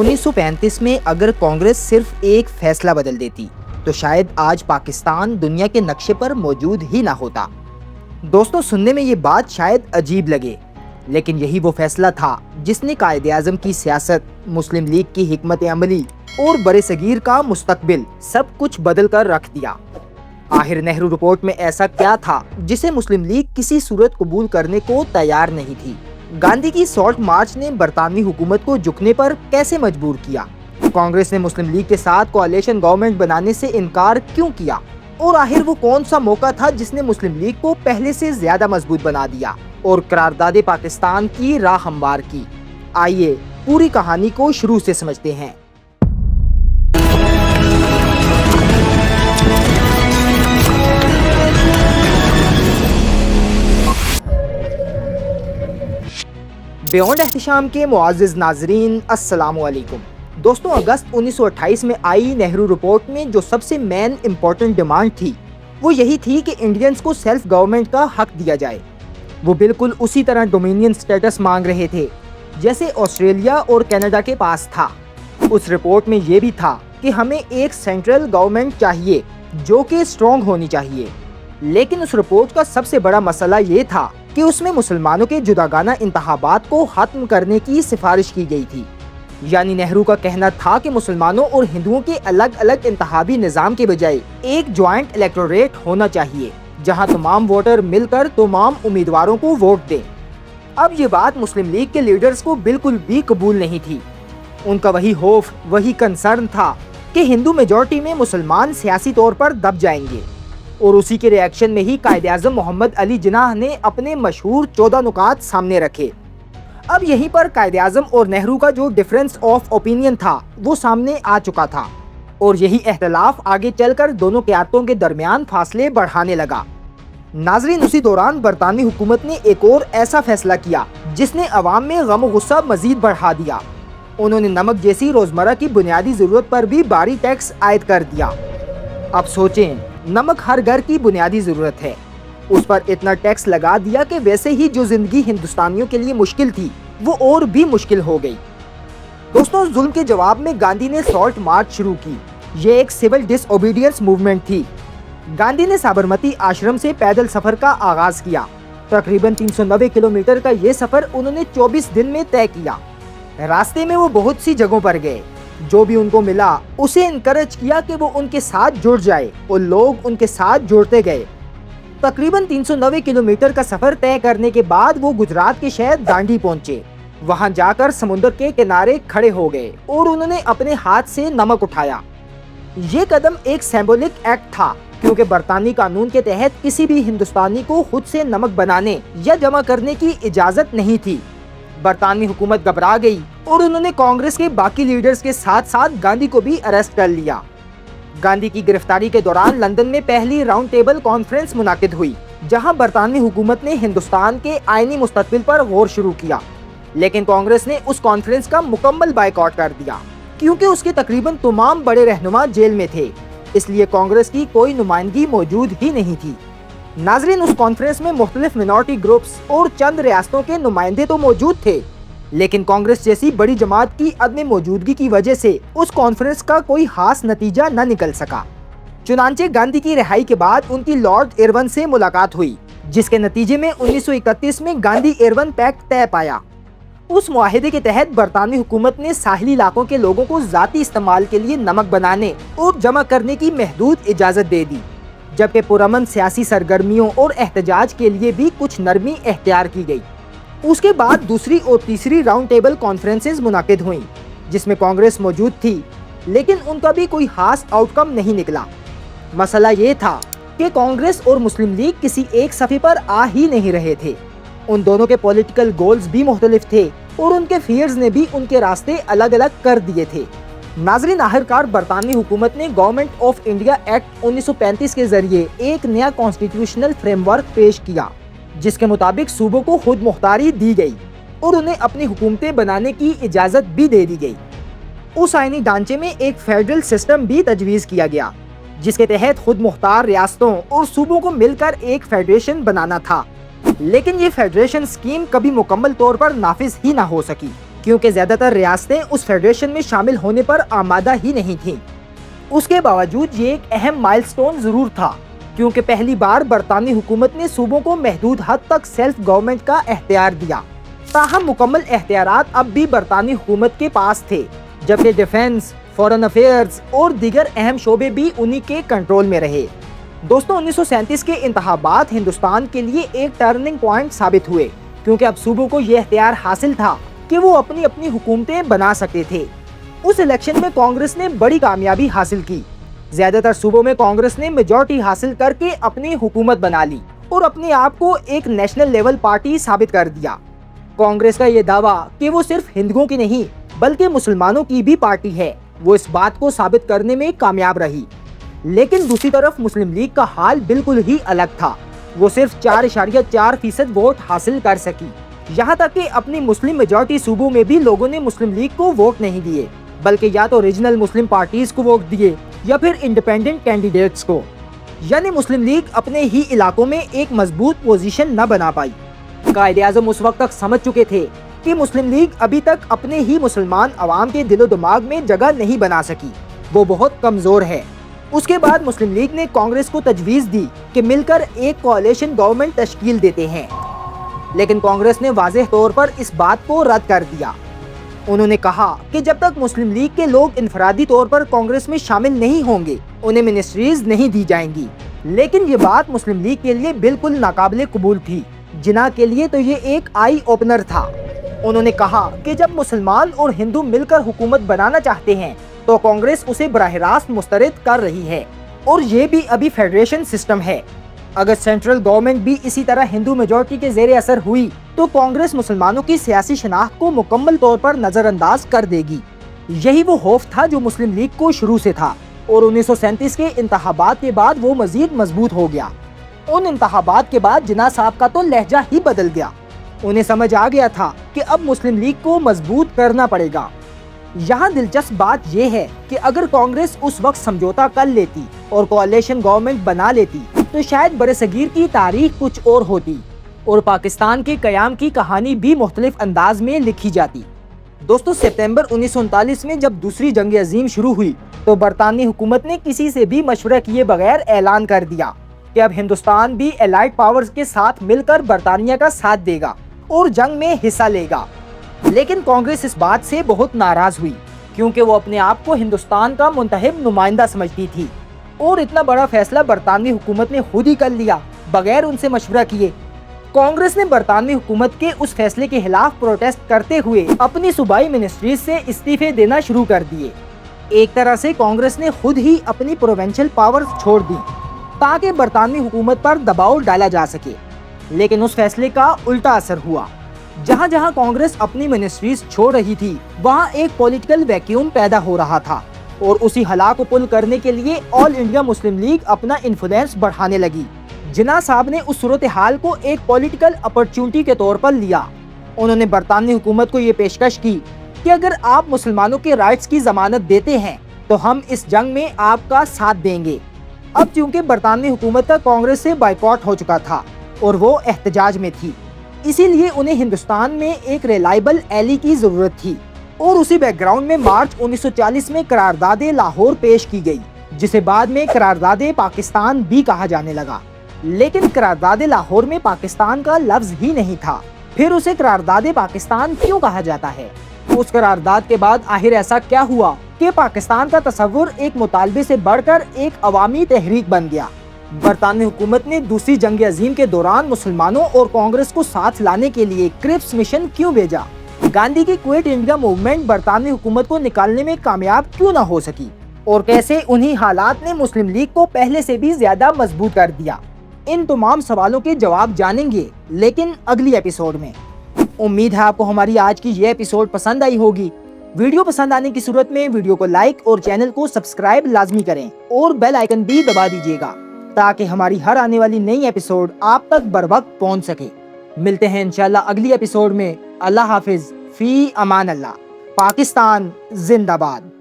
1935 میں اگر کانگریس صرف ایک فیصلہ بدل دیتی تو شاید آج پاکستان دنیا کے نقشے پر موجود ہی نہ ہوتا۔ دوستو، سننے میں یہ بات شاید عجیب لگے، لیکن یہی وہ فیصلہ تھا جس نے قائد اعظم کی سیاست، مسلم لیگ کی حکمت عملی اور برِ صغیر کا مستقبل سب کچھ بدل کر رکھ دیا۔ آخر نہرو رپورٹ میں ایسا کیا تھا جسے مسلم لیگ کسی صورت قبول کرنے کو تیار نہیں تھی؟ گاندھی کی سالٹ مارچ نے برطانوی حکومت کو جھکنے پر کیسے مجبور کیا؟ کانگریس نے مسلم لیگ کے ساتھ کولیشن گورنمنٹ بنانے سے انکار کیوں کیا؟ اور آخر وہ کون سا موقع تھا جس نے مسلم لیگ کو پہلے سے زیادہ مضبوط بنا دیا اور قرارداد پاکستان کی راہ ہموار کی؟ آئیے پوری کہانی کو شروع سے سمجھتے ہیں۔ بیونڈ احتشام کے معزز ناظرین، السلام علیکم۔ دوستوں، اگست 1928 میں آئی نہرو رپورٹ میں جو سب سے مین امپورٹنٹ ڈیمانڈ تھی وہ یہی تھی کہ انڈینز کو سیلف گورنمنٹ کا حق دیا جائے۔ وہ بالکل اسی طرح ڈومینین سٹیٹس مانگ رہے تھے جیسے آسٹریلیا اور کینیڈا کے پاس تھا۔ اس رپورٹ میں یہ بھی تھا کہ ہمیں ایک سینٹرل گورنمنٹ چاہیے جو کہ اسٹرانگ ہونی چاہیے، لیکن اس رپورٹ کا سب سے بڑا مسئلہ یہ تھا کہ اس میں مسلمانوں کے جداگانہ انتخابات کو ختم کرنے کی سفارش کی گئی تھی۔ یعنی نہرو کا کہنا تھا کہ مسلمانوں اور ہندوؤں کے الگ الگ انتخابی نظام کے بجائے ایک جوائنٹ الیکٹوریٹ ہونا چاہیے جہاں تمام ووٹر مل کر تمام امیدواروں کو ووٹ دیں۔ اب یہ بات مسلم لیگ کے لیڈرز کو بالکل بھی قبول نہیں تھی۔ ان کا وہی خوف، وہی کنسرن تھا کہ ہندو میجورٹی میں مسلمان سیاسی طور پر دب جائیں گے، اور اسی کے ری ایکشن میں ہی قائد اعظم محمد علی جناح نے اپنے مشہور 14 نکات سامنے رکھے۔ اب یہیں پر قائد اعظم اور نہرو کا جو ڈیفرنس آف اوپینین تھا وہ سامنے آ چکا تھا، اور یہی اختلاف آگے چل کر دونوں قیادتوں کے درمیان فاصلے بڑھانے لگا۔ ناظرین، اسی دوران برطانوی حکومت نے ایک اور ایسا فیصلہ کیا جس نے عوام میں غم و غصہ مزید بڑھا دیا۔ انہوں نے نمک جیسی روزمرہ کی بنیادی ضرورت پر بھی بھاری ٹیکس عائد کر دیا۔ اب سوچیں، نمک ہر گھر کی بنیادی ضرورت ہے، اس پر اتنا ٹیکس لگا دیا کہ ویسے ہی جو زندگی ہندوستانیوں کے لیے مشکل تھی وہ اور بھی مشکل ہو گئی۔ دوستوں، ظلم کے جواب میں گاندھی نے سالٹ مارچ شروع کی۔ یہ ایک سول ڈس اوبیڈینس موومنٹ تھی۔ گاندھی نے سابرمتی آشرم سے پیدل سفر کا آغاز کیا۔ تقریباً 390 کلومیٹر کا یہ سفر انہوں نے 24 دن میں طے کیا۔ راستے میں وہ بہت سی جگہوں پر گئے، جو بھی ان کو ملا اسے انکریج کیا کہ وہ ان کے ساتھ جڑ جائے، اور لوگ ان کے ساتھ جڑتے گئے۔ تقریباً 390 کلومیٹر کا سفر طے کرنے کے بعد وہ گجرات کے شہر دانڈی پہنچے۔ وہاں جا کر سمندر کے کنارے کھڑے ہو گئے اور انہوں نے اپنے ہاتھ سے نمک اٹھایا۔ یہ قدم ایک سمبولک ایکٹ تھا، کیونکہ برطانوی قانون کے تحت کسی بھی ہندوستانی کو خود سے نمک بنانے یا جمع کرنے کی اجازت نہیں تھی۔ برطانوی حکومت گھبرا گئی اور انہوں نے کانگریس کے باقی لیڈرز کے ساتھ ساتھ گاندھی کو بھی اریسٹ کر لیا۔ گاندھی کی گرفتاری کے دوران لندن میں پہلی راؤنڈ ٹیبل کانفرنس منعقد ہوئی، جہاں برطانوی حکومت نے ہندوستان کے آئینی مستقبل پر غور شروع کیا، لیکن کانگریس نے اس کانفرنس کا مکمل بائیکاٹ کر دیا کیونکہ اس کے تقریباً تمام بڑے رہنما جیل میں تھے، اس لیے کانگریس کی کوئی نمائندگی موجود ہی نہیں تھی۔ ناظرین، اس کانفرنس میں مختلف منورٹی گروپس اور چند ریاستوں کے نمائندے تو موجود تھے، لیکن کانگریس جیسی بڑی جماعت کی عدم موجودگی کی وجہ سے اس کانفرنس کا کوئی خاص نتیجہ نہ نکل سکا۔ چنانچہ گاندھی کی رہائی کے بعد ان کی لارڈ ارون سے ملاقات ہوئی، جس کے نتیجے میں 1931 میں گاندھی ارون پیکٹ طے پایا۔ اس معاہدے کے تحت برطانوی حکومت نے ساحلی علاقوں کے لوگوں کو ذاتی استعمال کے لیے نمک بنانے اور جمع کرنے کی محدود اجازت دے دی، جبکہ پرامن سیاسی سرگرمیوں اور احتجاج کے لیے بھی کچھ نرمی اختیار کی گئی۔ اس کے بعد دوسری اور تیسری راؤنڈ ٹیبل کانفرنسز منعقد ہوئیں، جس میں کانگریس موجود تھی، لیکن ان کا بھی کوئی خاص آؤٹ کم نہیں نکلا۔ مسئلہ یہ تھا کہ کانگریس اور مسلم لیگ کسی ایک صفحے پر آ ہی نہیں رہے تھے۔ ان دونوں کے پولیٹیکل گولز بھی مختلف تھے اور ان کے فیئرز نے بھی ان کے راستے الگ الگ کر دیے تھے۔ ناظرین، آخرکار برطانوی حکومت نے گورنمنٹ آف انڈیا ایکٹ 1935 کے ذریعے ایک نیا کانسٹیٹیوشنل فریم ورک پیش کیا، جس کے مطابق صوبوں کو خود مختاری دی گئی اور انہیں اپنی حکومتیں بنانے کی اجازت بھی دے دی گئی۔ اس آئینی ڈھانچے میں ایک فیڈرل سسٹم بھی تجویز کیا گیا، جس کے تحت خود مختار ریاستوں اور صوبوں کو مل کر ایک فیڈریشن بنانا تھا، لیکن یہ فیڈریشن اسکیم کبھی مکمل طور پر نافذ ہی نہ ہو سکی۔ کیونکہ زیادہ تر ریاستیں اس فیڈریشن میں شامل ہونے پر آمادہ ہی نہیں تھیں۔ اس کے باوجود یہ ایک اہم مائلسٹون ضرور تھا، کیونکہ پہلی بار برطانوی حکومت نے صوبوں کو محدود حد تک سیلف گورنمنٹ کا اختیار دیا۔ تاہم مکمل اختیارات اب بھی برطانوی حکومت کے پاس تھے، جبکہ ڈیفنس، فورن افیئرز اور دیگر اہم شعبے بھی انہی کے کنٹرول میں رہے۔ دوستوں، 1937 کے انتخابات ہندوستان کے لیے ایک ٹرننگ پوائنٹ ثابت ہوئے، کیونکہ اب صوبوں کو یہ اختیار حاصل تھا کہ وہ اپنی اپنی حکومتیں بنا سکتے تھے۔ اس الیکشن میں کانگریس نے بڑی کامیابی حاصل کی۔ زیادہ تر صوبوں میں کانگریس نے میجورٹی حاصل کر کے اپنی حکومت بنا لی اور اپنے آپ کو ایک نیشنل لیول پارٹی ثابت کر دیا۔ کانگریس کا یہ دعویٰ کہ وہ صرف ہندوؤں کی نہیں بلکہ مسلمانوں کی بھی پارٹی ہے، وہ اس بات کو ثابت کرنے میں کامیاب رہی۔ لیکن دوسری طرف مسلم لیگ کا حال بالکل ہی الگ تھا۔ وہ صرف 4.4% ووٹ حاصل کر سکی۔ یہاں تک کہ اپنی مسلم میجورٹی صوبوں میں بھی لوگوں نے مسلم لیگ کو ووٹ نہیں دیے، بلکہ یا تو ریجنل مسلم پارٹیز کو ووٹ دیے یا پھر انڈیپینڈنٹ کینڈیڈیٹس کو۔ یعنی مسلم لیگ اپنے ہی علاقوں میں ایک مضبوط پوزیشن نہ بنا پائی۔ قائد اعظم اس وقت تک سمجھ چکے تھے کہ مسلم لیگ ابھی تک اپنے ہی مسلمان عوام کے دل و دماغ میں جگہ نہیں بنا سکی، وہ بہت کمزور ہے۔ اس کے بعد مسلم لیگ نے کانگریس کو تجویز دی کہ مل کر ایک کولیشن گورنمنٹ تشکیل دیتے ہیں، لیکن کانگریس نے واضح طور پر اس بات کو رد کر دیا۔ انہوں نے کہا کہ جب تک مسلم لیگ کے لوگ انفرادی طور پر کانگریس میں شامل نہیں ہوں گے، انہیں منسٹریز نہیں دی جائیں گی۔ لیکن یہ بات مسلم لیگ کے لیے بالکل ناقابل قبول تھی۔ جناح کے لیے تو یہ ایک آئی اوپنر تھا۔ انہوں نے کہا کہ جب مسلمان اور ہندو مل کر حکومت بنانا چاہتے ہیں تو کانگریس اسے براہ راست مسترد کر رہی ہے، اور یہ بھی ابھی فیڈریشن سسٹم ہے۔ اگر سینٹرل گورنمنٹ بھی اسی طرح ہندو میجورٹی کے زیر اثر ہوئی تو کانگریس مسلمانوں کی سیاسی شناخت کو مکمل طور پر نظر انداز کر دے گی۔ یہی وہ خوف تھا جو مسلم لیگ کو شروع سے تھا، اور 1937 کے انتخابات کے بعد وہ مزید مضبوط ہو گیا۔ ان انتخابات کے بعد جناح صاحب کا تو لہجہ ہی بدل گیا۔ انہیں سمجھ آ گیا تھا کہ اب مسلم لیگ کو مضبوط کرنا پڑے گا۔ یہاں دلچسپ بات یہ ہے کہ اگر کانگریس اس وقت سمجھوتا کر لیتی اور کولیشن گورنمنٹ بنا لیتی تو شاید برصغیر کی تاریخ کچھ اور ہوتی، اور پاکستان کے قیام کی کہانی بھی مختلف انداز میں لکھی جاتی۔ دوستو، ستمبر 1939 میں جب دوسری جنگ عظیم شروع ہوئی تو برطانوی حکومت نے کسی سے بھی مشورہ کیے بغیر اعلان کر دیا کہ اب ہندوستان بھی الائڈ پاورز کے ساتھ مل کر برطانیہ کا ساتھ دے گا اور جنگ میں حصہ لے گا۔ لیکن کانگریس اس بات سے بہت ناراض ہوئی، کیونکہ وہ اپنے آپ کو ہندوستان کا منتخب نمائندہ سمجھتی تھی، اور اتنا بڑا فیصلہ برطانوی حکومت نے خود ہی کر لیا بغیر ان سے مشورہ کیے۔ کانگریس نے برطانوی حکومت کے اس فیصلے کے خلاف پروٹیسٹ کرتے ہوئے اپنی صوبائی منسٹریز سے استعفے دینا شروع کر دیے۔ ایک طرح سے کانگریس نے خود ہی اپنی پروونشل پاور چھوڑ دی تاکہ برطانوی حکومت پر دباؤ ڈالا جا سکے۔ لیکن اس فیصلے کا الٹا اثر ہوا۔ جہاں جہاں کانگریس اپنی منسٹریز چھوڑ رہی تھی وہاں ایک پولیٹیکل ویکیوم پیدا ہو رہا تھا، اور اسی ہلا کو پل کرنے کے لیے آل انڈیا مسلم لیگ اپنا انفلوئنس بڑھانے لگی۔ جناح صاحب نے اس صورتحال کو ایک پولیٹیکل اپرچونٹی کے طور پر لیا۔ انہوں نے برطانوی حکومت کو یہ پیشکش کی کہ اگر آپ مسلمانوں کے رائٹس کی ضمانت دیتے ہیں تو ہم اس جنگ میں آپ کا ساتھ دیں گے۔ اب چونکہ برطانوی حکومت کا کانگریس سے بائیکاٹ ہو چکا تھا اور وہ احتجاج میں تھی، اسی لیے انہیں ہندوستان میں ایک ریلائبل ایلی کی ضرورت تھی، اور اسی بیک گراؤنڈ میں مارچ 1940 میں قرارداد لاہور پیش کی گئی، جسے بعد میں قرارداد پاکستان بھی کہا جانے لگا۔ لیکن قرارداد لاہور میں پاکستان کا لفظ ہی نہیں تھا، پھر اسے قرارداد پاکستان کیوں کہا جاتا ہے؟ اس قرارداد کے بعد آخر ایسا کیا ہوا کہ پاکستان کا تصور ایک مطالبے سے بڑھ کر ایک عوامی تحریک بن گیا؟ برطانوی حکومت نے دوسری جنگ عظیم کے دوران مسلمانوں اور کانگریس کو ساتھ لانے کے لیے کرپس مشن کیوں بھیجا؟ گاندھی کی کوئٹ انڈیا موومنٹ برطانوی حکومت کو نکالنے میں کامیاب کیوں نہ ہو سکی؟ اور کیسے انہی حالات نے مسلم لیگ کو پہلے سے بھی زیادہ مضبوط کر دیا؟ ان تمام سوالوں کے جواب جانیں گے، لیکن اگلی ایپیسوڈ میں۔ امید ہے آپ کو ہماری آج کی یہ ایپیسوڈ پسند آئی ہوگی۔ ویڈیو پسند آنے کی صورت میں ویڈیو کو لائک اور چینل کو سبسکرائب لازمی کریں، اور بیل آئیکن بھی دبا دیجیے گا تاکہ ہماری ہر آنے والی نئی ایپیسوڈ آپ تک بر وقت پہنچ سکے۔ ملتے ہیں انشاءاللہ اگلی ایپیسوڈ میں۔ اللہ حافظ، فی امان اللہ۔ پاکستان زندہ باد۔